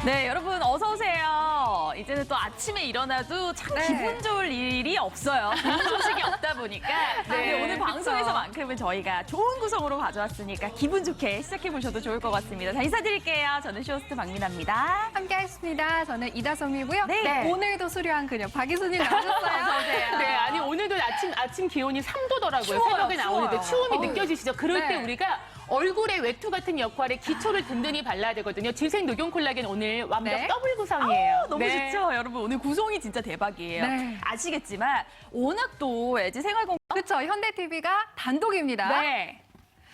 네, 여러분 어서 오세요. 이제는 또 아침에 일어나도 참 기분 좋을 일이 없어요. 좋은 소식이 없다 보니까 오늘 방송에서만큼은 저희가 좋은 구성으로 가져왔으니까 기분 좋게 시작해 보셔도 좋을 것 같습니다. 자, 인사드릴게요. 저는 쇼호스트 박민아입니다. 함께하겠습니다. 저는 이다솜이고요. 네. 오늘도 수려한 그녀 박이순이 나오셨어요. 어서 오세요. 네, 아니 오늘도 아침 기온이 3도더라고요. 추워요, 새벽에 나오는데 추워요. 추움이 느껴지시죠? 그럴 때 네. 우리가 얼굴에 외투 같은 역할에 기초를 든든히 발라야 되거든요. 질색 녹용 콜라겐 오늘 완벽 네. 더블 구성이에요. 너무 좋죠, 여러분. 오늘 구성이 진짜 대박이에요. 네. 아시겠지만 워낙 또 LG 생활건강 그렇죠. 현대TV가 단독입니다.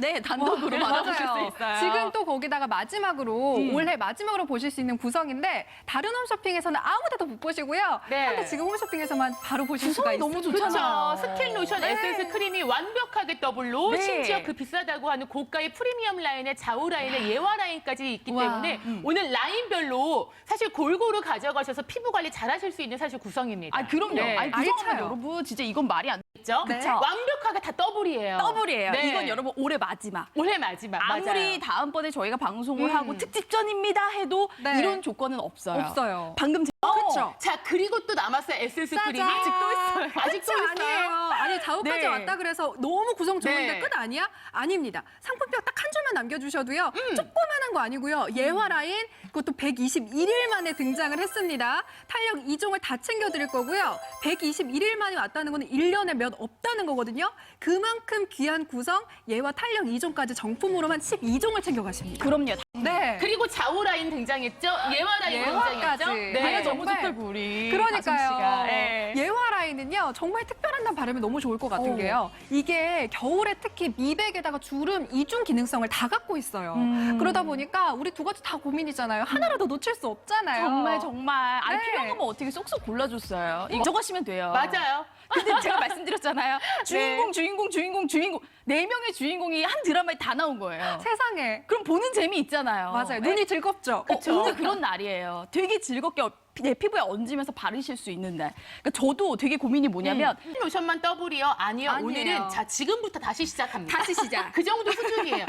네, 단독으로 만나보실 수 있어요. 지금 또 거기다가 마지막으로 올해 마지막으로 보실 수 있는 구성인데 다른 홈쇼핑에서는 아무 데도 못 보시고요. 네. 근데 지금 홈쇼핑에서만 바로 보실 수가 있어요. 너무 좋잖아요. 그렇죠. 스킨, 로션, 에센스, 크림이 완벽하게 더블로 네. 심지어 그 비싸다고 하는 고가의 프리미엄 라인에 좌우 라인에 예와 라인까지 있기 우와. 때문에 오늘 라인별로 사실 골고루 가져가셔서 피부 관리 잘하실 수 있는 사실 구성입니다. 아, 그럼요. 네. 아니, 알차요. 구성은 여러분 진짜 이건 말이 안 있죠? 네. 완벽하게 다 더블이에요. 더블이에요. 네. 이건 여러분 올해 마지막. 올해 마지막. 아무리 맞아요. 다음번에 저희가 방송을 하고 특집전입니다 해도 네. 이런 조건은 없어요. 없어요. 방금 그렇죠. 자, 그리고 또 남았어요. 에센스 짜잔. 크림이. 아직도 있어요. 아직도 끝이 있어요. 아니에요. 아니 좌우까지 네. 왔다 그래서 너무 구성 좋은데 네. 끝 아니야? 아닙니다. 상품표 딱 한 줄만 남겨주셔도요. 조그만한 거 아니고요. 예화 라인 그것도 121일 만에 등장을 했습니다. 탄력 2종을 다 챙겨드릴 거고요. 121일 만에 왔다는 거는 1년에 몇 없다는 거거든요. 그만큼 귀한 구성 예화 탄력 2종까지 정품으로만 12종을 챙겨가십니다. 그럼요. 네. 그리고 좌우 라인 등장했죠? 예와 라인 예화까지. 등장했죠? 네, 아니, 너무 정말. 좋다고 우리 그러니까요. 아솜 씨가. 예. 예화 라인은요 정말 특별한 날 바르면 너무 좋을 것 같은 게요. 이게 겨울에 특히 미백에다가 주름, 이중 기능성을 다 갖고 있어요. 그러다 보니까 우리 두 가지 다 고민이잖아요. 하나라도 놓칠 수 없잖아요. 정말 아니 네. 필요한 거면 어떻게 쏙쏙 골라줬어요. 이거 적으시면 돼요. 맞아요. 근데 제가 말씀드렸잖아요. 주인공. 네 명의 주인공이 한 드라마에 다 나온 거예요. 세상에. 그럼 보는 재미 있잖아요. 맞아요. 네. 눈이 즐겁죠. 오늘 그런 날이에요. 되게 즐겁게 내 피부에 얹으면서 바르실 수 있는 날. 그러니까 저도 되게 고민이 뭐냐면 로션만 더블이요? 아니요. 아니에요. 오늘은 자 지금부터 다시 시작합니다. 다시 시작. 그 정도 수준이에요.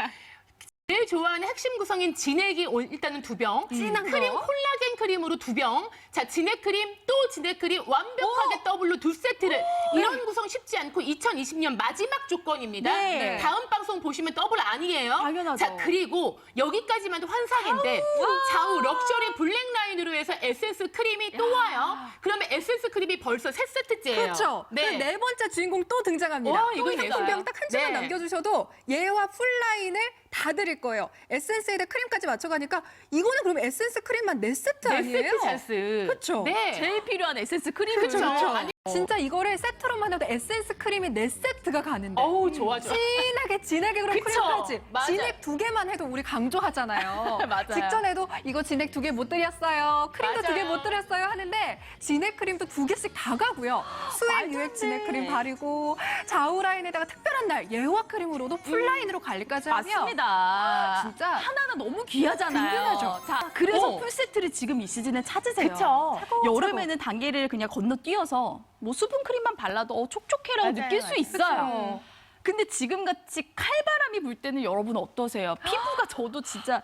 제일 좋아하는 핵심 구성인 진액이 일단은 2병, 진한 크림 거. 콜라겐 크림으로 2병, 자 진액 크림 또 진액 크림 완벽하게 더블로 2세트를 이런 구성 쉽지 않고 2020년 마지막 조건입니다. 네. 다음 방송 보시면 더블 아니에요. 당연하죠. 자 그리고 여기까지만 해도 환상인데 좌우 럭셔리 블랙 라인으로 해서 에센스 크림이 또 와요. 그러면 에센스 크림이 벌써 3세트째예요. 그렇죠. 네. 네 번째 주인공 또 등장합니다. 와, 이거 상품병 딱 한 줄만 네. 남겨주셔도 예와 풀라인을 다 드릴 거예요. 에센스에다 크림까지 맞춰가니까 이거는 그럼 에센스 크림만 4세트 아니에요? 4세트 찬스. 그쵸. 네. 제일 필요한 에센스 크림을 그쵸. 아니, 진짜 이거를 세트로만 해도 에센스 크림이 4세트가 가는데 어우 좋아. 진하게 진하게 그럼 그쵸. 크림까지 맞아요. 진액 2개만 해도 우리 강조하잖아요. 맞아요. 직전에도 이거 진액 2개 못 드렸어요. 크림도 맞아요. 2개 못 드렸어요 하는데 진액 크림도 2개씩 다 가고요. 수액 말도 안 유액 돼. 진액 크림 바르고 좌우 라인에다가 특별한 날 예화 크림으로도 풀 라인으로 관리까지 하면 맞습니다. 진짜 하나는 너무 귀하잖아요. 든든하죠. 자, 그래서 어. 풀세트를 지금 이 시즌에 찾으세요. 그쵸. 여름에는 단계를 그냥 건너뛰어서 뭐 수분 크림만 발라도 촉촉해라고 맞아요, 느낄 수 맞아요. 있어요. 근데 지금같이 칼바람이 불 때는 여러분 어떠세요? 피부가 저도 진짜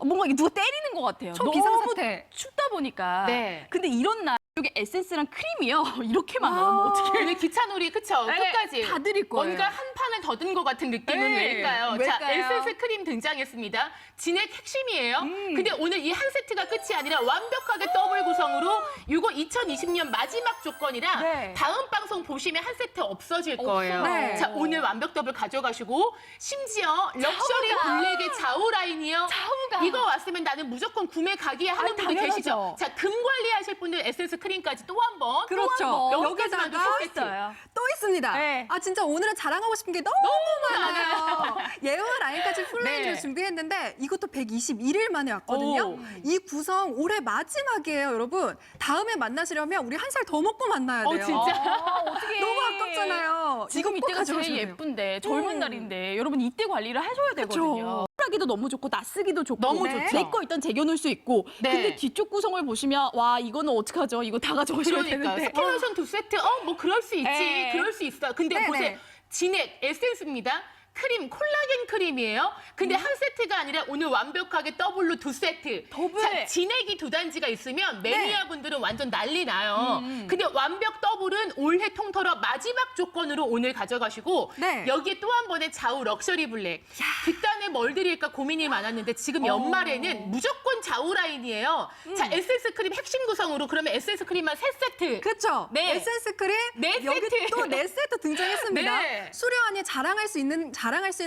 뭔가 이게 누가 때리는 것 같아요. 초비상사태. 너무 춥다 보니까. 네. 근데 이런 날 여기 에센스랑 크림이요. 이렇게만 넣으면 어떻게 오늘 기차놀이 그쵸? 끝까지 다 드릴 거예요. 뭔가 한 판을 더 든 것 같은 느낌은 네. 왜일까요? 자, 왜일까요? 에센스 크림 등장했습니다. 진액 핵심이에요. 근데 오늘 이 한 세트가 끝이 아니라 완벽하게 더블 구성으로 이거 2020년 마지막 조건이라 네. 다음 방송 보시면 한 세트 없어질 거예요. 네. 자, 오늘 완벽 더블 가져가시고 심지어 럭셔리 블랙의 좌우 라인이요. 좌우가. 이거 왔으면 나는 무조건 구매 가기에 하는 아니, 분들 당연하죠. 계시죠? 자, 금 관리하실 분들 에센스 크림까지 또 한 번. 그렇죠. 여기까지만 또 여기다가 세트. 있어요. 또 있습니다. 네. 아 진짜 오늘은 자랑하고 싶은 게 너무 많아요. 예화 라인까지 풀라인으로 네. 준비했는데 이것도 121일 만에 왔거든요. 오. 이 구성 올해 마지막이에요, 여러분. 다음에 만나시려면 우리 한 살 더 먹고 만나야 돼요. 진짜? 어떻게 너무 아깝잖아요. 지금 이거 꼭 이때가 제일 가져가셔야 돼요. 예쁜데 젊은 날인데 여러분 이때 관리를 하셔야 되거든요. 하기도 너무 좋고 낯쓰기도 좋고 너무 네. 좋죠. 내 거 일단 쟁여놓을 수 있고 네. 근데 뒤쪽 구성을 보시면 와 이거는 어떡하죠? 이거 다 가져가셔야 그러니까 되는데 스킨로션 2세트 뭐 그럴 수 있지. 네. 그럴 수 있어. 근데 네네. 보세요. 진액 에센스입니다. 크림, 콜라겐 크림이에요. 근데 한 세트가 아니라 오늘 완벽하게 더블로 2세트. 더블. 자, 진액이 2단지가 있으면 매니아분들은 완전 난리 나요. 근데 완벽 더블은 올해 통틀어 마지막 조건으로 오늘 가져가시고 네. 여기에 또 한 번의 좌우 럭셔리 블랙. 뒷단에 뭘 드릴까 고민이 많았는데 지금 연말에는 무조건 좌우 라인이에요. 자, 에센스 크림 핵심 구성으로 그러면 에센스 크림만 3세트. 그렇죠. 네. 에센스 크림 네 여기 세트. 또 4세트 등장했습니다. 네. 수려하니 자랑할 수 있는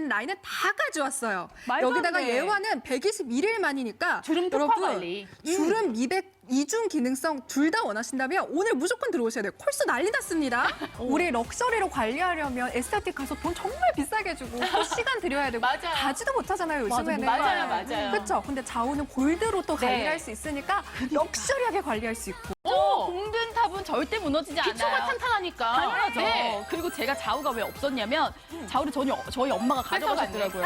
라인은 다 가져왔어요. 말도 안 여기다가 돼. 예화는 121일 만이니까 주름 특화 관리. 주름 미백 이중 기능성 둘 다 원하신다면 오늘 무조건 들어오셔야 돼요. 콜수 난리 났습니다. 우리 럭셔리로 관리하려면 에스테틱 가서 돈 정말 비싸게 주고 또 시간 들여야 되고 맞아요. 가지도 못하잖아요, 요즘에는. 맞아요. 그렇죠. 근데 자우는 골드로 또 관리를 네. 할 수 있으니까 럭셔리하게 관리할 수 있고. 오! 공든 탑은 절대 무너지지 않아요. 기초가 탄탄하니까. 당연하죠. 네. 그리고 제가 좌우가 왜 없었냐면 좌우를 저희 엄마가 가져가셨더라고요.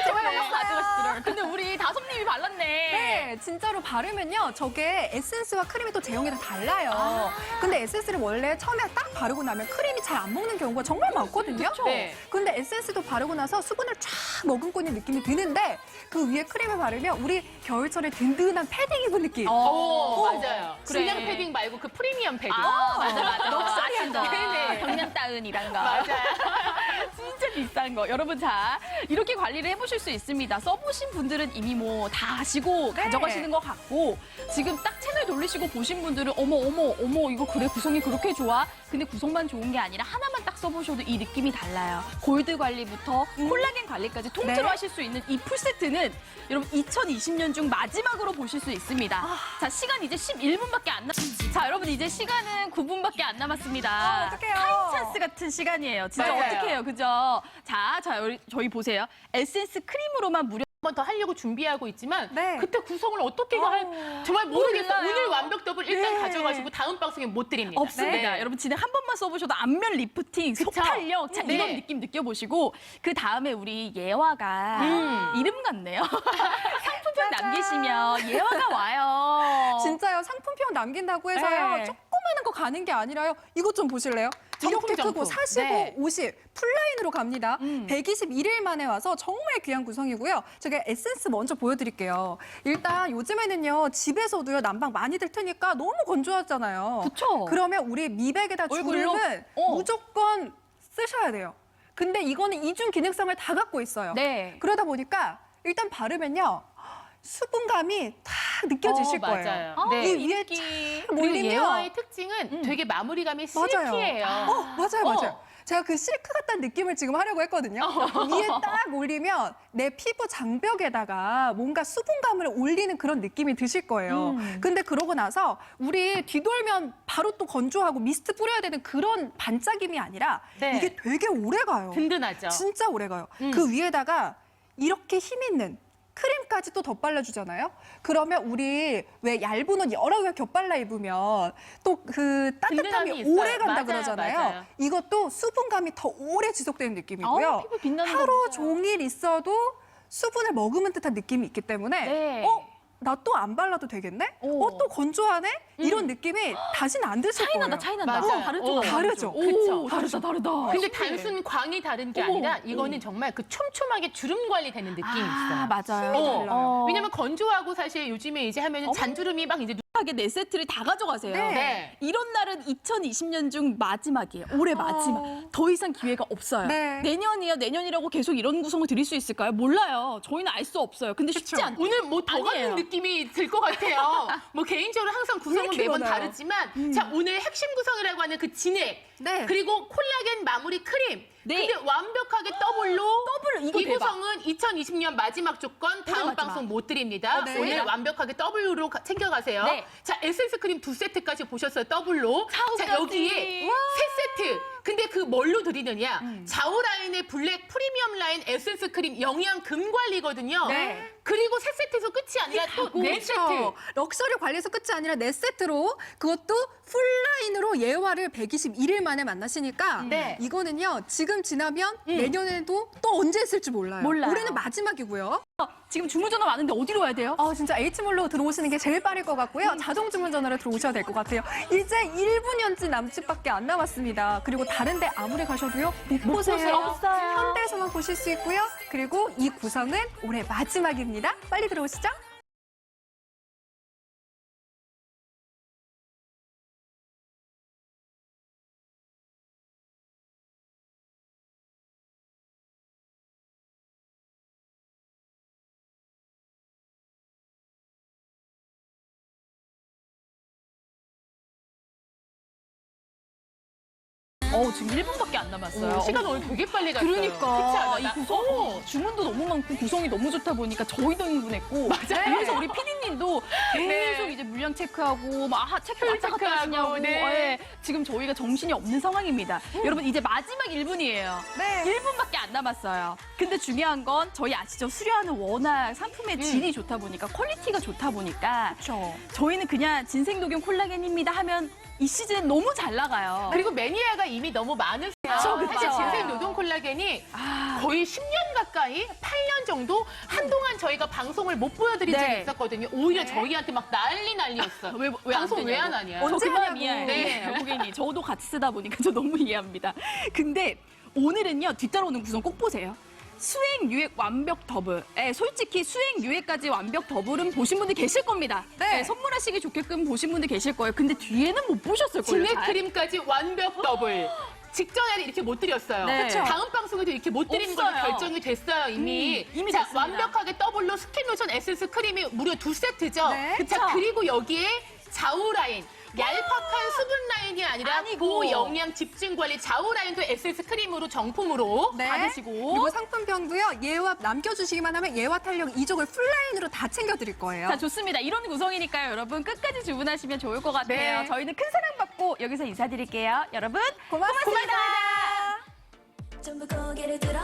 저희 엄마가 가져가시더라고요. 근데 우리 다솜님이 발랐네. 네, 진짜로 바르면요. 저게 에센스와 크림이 또 제형이 다 달라요. 근데 에센스를 원래 처음에 딱 바르고 나면 크림이 잘 안 먹는 경우가 정말 많거든요. 네. 근데 에센스도 바르고 나서 수분을 쫙 머금고 있는 느낌이 드는데 그 위에 크림을 바르면 우리 겨울철에 든든한 패딩 입은 느낌. 오, 맞아요. 그래. 그냥 패딩 말고 그 프리미엄 패딩. 맞아. 럭셔리하다. 네네. 경량 다운이란 거. 맞아요. 진짜 비싼 거. 여러분, 자, 이렇게 관리를 해보실 수 있습니다. 써보신 분들은 이미 뭐 다 아시고 네. 가져가시는 것 같고, 지금 딱 채널 돌리시고 보신 분들은 어머, 이거 그래, 구성이 그렇게 좋아? 근데 구성만 좋은 게 아니라 하나만 딱 써보셔도 이 느낌이 달라요. 골드 관리부터 콜라겐 관리까지 통째로 네. 하실 수 있는 이 풀세트는 여러분 2020년 중 마지막으로 보실 수 있습니다. 자, 시간 이제 11분밖에 안 자, 여러분 이제 시간은 9분밖에 안 남았습니다. 어떡해요. 타임 찬스 같은 시간이에요. 진짜 맞아요. 어떻게 해요, 그죠? 자, 저희 보세요. 에센스 크림으로만 무려 한 번 더 하려고 준비하고 있지만 네. 그때 구성을 어떻게 할 정말 모르겠어요. 몰라요. 오늘 완벽 더블 일단 네. 가져가시고 다음 방송에 못 드립니다. 없습니다. 네. 여러분 진행 한 번만 써보셔도 안면 리프팅, 속 탄력, 자, 네. 이런 느낌 느껴보시고 그 다음에 우리 예화가 이름 같네요. 상품평 남기시면 예화가 와요. 진짜요. 상품평 남긴다고 해서요. 네. 조그마한 거 가는 게 아니라요. 이것 좀 보실래요? 이렇게 정품. 크고 45, 네. 50 풀라인으로 갑니다. 121일 만에 와서 정말 귀한 구성이고요. 제가 에센스 먼저 보여드릴게요. 일단 요즘에는요. 집에서도요. 난방 많이들 트니까 너무 건조하잖아요. 그쵸. 그러면 우리 미백에다 얼굴로? 주름은 무조건 쓰셔야 돼요. 근데 이거는 이중 기능성을 다 갖고 있어요. 네. 그러다 보니까 일단 바르면요. 수분감이 다 느껴지실 거예요. 맞아요. 아, 네. 이 위에 느낌. 쫙 그리고 몰리면 예화의 특징은 되게 마무리감이 실키예요. 맞아요. 제가 그 실크 같다는 느낌을 지금 하려고 했거든요. 위에 딱 올리면 내 피부 장벽에다가 뭔가 수분감을 올리는 그런 느낌이 드실 거예요. 근데 그러고 나서 우리 뒤돌면 바로 또 건조하고 미스트 뿌려야 되는 그런 반짝임이 아니라 네. 이게 되게 오래 가요. 든든하죠. 진짜 오래 가요. 그 위에다가 이렇게 힘 있는 크림까지 또 덧발라주잖아요. 그러면 우리 왜 얇은 옷 여러 개 겹발라 입으면 또 그 든든함이 따뜻함이 있어요. 오래 간다 맞아요, 그러잖아요. 맞아요. 이것도 수분감이 더 오래 지속되는 느낌이고요. 피부 빛나는 거 하루 진짜요. 종일 있어도 수분을 머금은 듯한 느낌이 있기 때문에 네. 나 또 안 발라도 되겠네? 오. 또 건조하네? 이런 느낌이 다시는 안 드실 거예요. 차이 난다. 맞아요. 다르죠? 다르죠? 그쵸. 다르다. 근데 단순 광이 다른 게 아니라 이거는 정말 그 촘촘하게 주름 관리되는 느낌이 있어요. 맞아요. 달라요. 왜냐면 건조하고 사실 요즘에 이제 하면은 잔주름이 막 이제 하게 네 세트를 다 가져가세요. 네. 이런 날은 2020년 중 마지막이에요. 올해 마지막. 더 이상 기회가 없어요. 네. 내년이요. 내년이라고 계속 이런 구성을 드릴 수 있을까요? 몰라요. 저희는 알 수 없어요. 근데 쉽지 그쵸. 않고. 오늘 뭐 더 아니에요. 같은 느낌이 들 것 같아요. 뭐 개인적으로 항상 구성은 이렇게 매번 많아요? 다르지만 자 오늘 핵심 구성이라고 하는 그 진액 네. 그리고 콜라겐 마무리 크림 네. 근데 완벽하게 더블로 이거 이 대박. 구성은 2020년 마지막 조건 다음 마지막. 방송 못 드립니다. 네. 오늘 완벽하게 더블로 챙겨가세요. 네. 자 에센스 크림 2세트까지 보셨어요. 더블로. 자 좌우까지. 여기에 3세트. 근데 그 뭘로 드리느냐? 좌우 라인의 블랙 프리미엄 라인 에센스 크림 영양 금 관리거든요. 네. 그리고 3세트에서 끝이 아니라 또 4세트. 럭셔리 관리에서 끝이 아니라 4세트로 그것도 풀라인으로 예화를 121일 만에 만나시니까 네. 이거는요. 지금 지나면 내년에도 또 언제 있을지 몰라요. 몰라요. 올해는 마지막이고요. 지금 주문 전화 많은데 어디로 와야 돼요? 진짜 H몰로 들어오시는 게 제일 빠를 것 같고요. 자동 주문 전화로 들어오셔야 될 것 같아요. 이제 1분 연지 남짓밖에 안 남았습니다. 그리고 다른 데 아무리 가셔도요 못 보세요. 없어요. 현대에서만 보실 수 있고요. 그리고 이 구성은 올해 마지막입니다. 빨리 들어오시죠. 지금 1분밖에 안 남았어요. 시간 오늘 되게 빨리 갔어요. 그러니까 그렇지 이 않아? 구성 주문도 너무 많고 구성이 너무 좋다 보니까 저희도 흥분했고 그래서 우리 PD님도 계속 이제 물량 체크하고 막 체크 왔다 갔다 체크하고, 하시냐고 네. 지금 저희가 정신이 없는 상황입니다. 여러분 이제 마지막 1분이에요. 네. 1분밖에 안 남았어요. 근데 중요한 건 저희 아시죠? 수려하는 워낙 상품의 질이 좋다 보니까 퀄리티가 좋다 보니까 그렇죠. 저희는 그냥 진생녹용 콜라겐입니다 하면 이 시즌 너무 잘 나가요. 그리고 매니아가 이미 너무 많으세요. 그쵸. 사실 진생 노동 콜라겐이 거의 10년 가까이 8년 정도 한동안 저희가 방송을 못 보여드린 네. 적이 있었거든요. 오히려 저희한테 막 난리였어요. 방송 왜 안 하냐? 저 그 마음 하냐고. 이해해요, 고객님. 저도 같이 쓰다 보니까 저 너무 이해합니다. 근데 오늘은요, 뒤따라오는 구성 꼭 보세요. 수행, 유액, 완벽 더블. 솔직히 수행, 유액까지 완벽 더블은 보신 분들 계실 겁니다. 네. 선물하시기 좋게끔 보신 분들 계실 거예요. 근데 뒤에는 못 보셨을 거예요. 진액 잘. 크림까지 완벽 더블. 직전에 이렇게 못 드렸어요. 네. 그쵸. 다음 방송에도 이렇게 못 드리는 걸로 없어요. 결정이 됐어요, 이미. 이미 자, 됐습니다. 완벽하게 더블로 스킨 로션 에센스 크림이 무려 2세트죠. 네. 자, 그리고 여기에 좌우 라인. 얄팍한 수분 라인이 아니라 아니고. 고영양 집중 관리 좌우 라인도 에센스 크림으로 정품으로 네. 받으시고. 그리고 상품평도요. 예와 남겨주시기만 하면 예와 탄력 2종을 풀라인으로 다 챙겨드릴 거예요. 자, 좋습니다. 이런 구성이니까요, 여러분. 끝까지 주문하시면 좋을 것 같아요. 네. 저희는 큰 사랑 받고 여기서 인사드릴게요. 여러분, 고맙습니다. 고맙습니다. 전부 고개를 들어